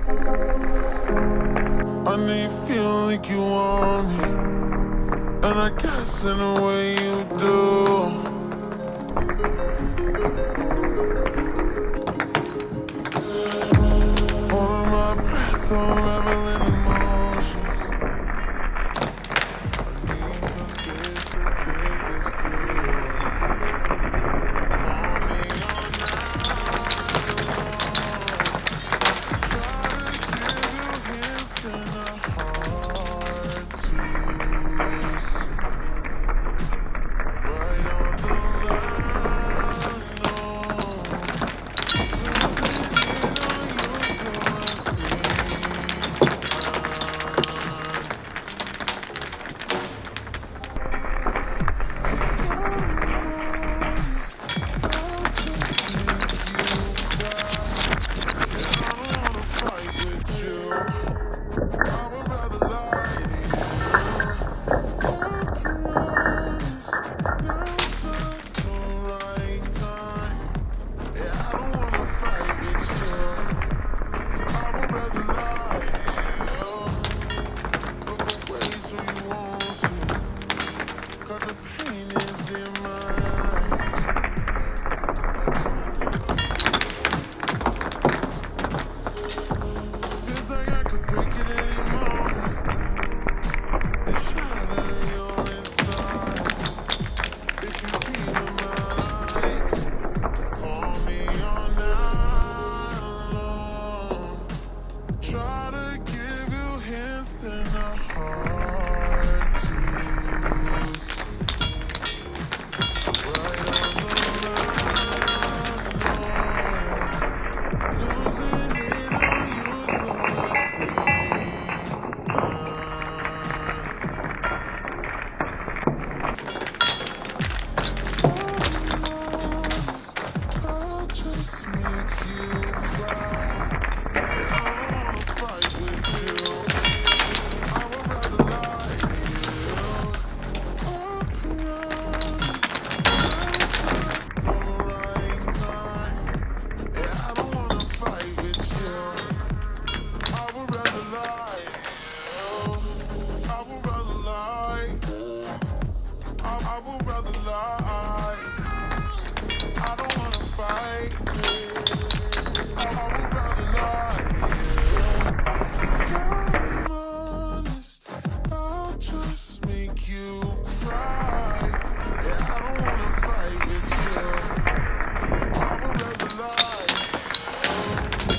I know you feel like you want me, and I guess in a way you do. Holding my breath, unraveling emotions. I need some space to think this through. Call me all night long. Try to give you hints and a heart to see. Right on the line, no. Losing it on you, so I stay I'll just make you cry. And I don't wanna fight with you. I would rather lie to you. I promise now's not the right time. Yeah, I don't wanna fight with you. I would rather lie to you. Look away so you won't see. 'Cause the pain is in my eyes. Feels like I could break it any moment and shatter your insides. If you feel mine, call me all night long. Try to give you hints and a heart to see. Right on the line, no. Losing it on you, so I stay I'll just make you cry. Yeah, I don't wanna fight with you. I would rather lie to you. I promise now's not the right time. Yeah, I don't wanna fight with you. I would rather lie to you. I would rather lie. I would rather lie. I don't wanna fight. I would rather lie to you. If I'm honest, I'll just make you cry. Yeah, I don't wanna fight with you. I would rather lie to you.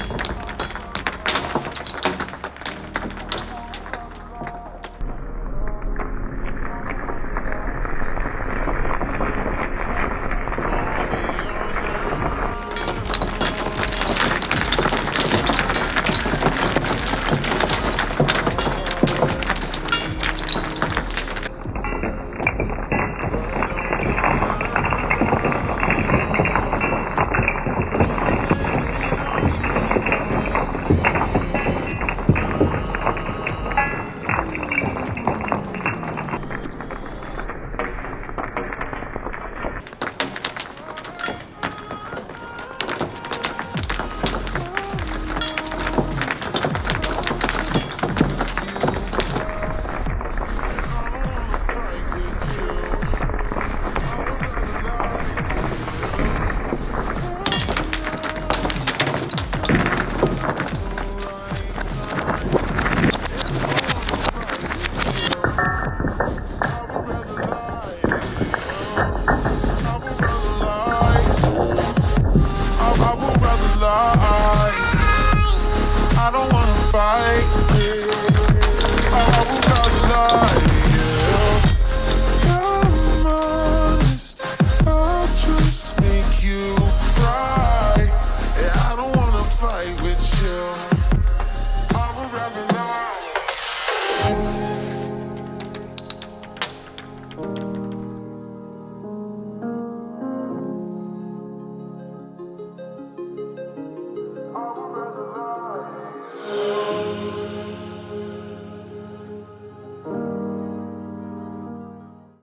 I would rather lie. I don't wanna fight.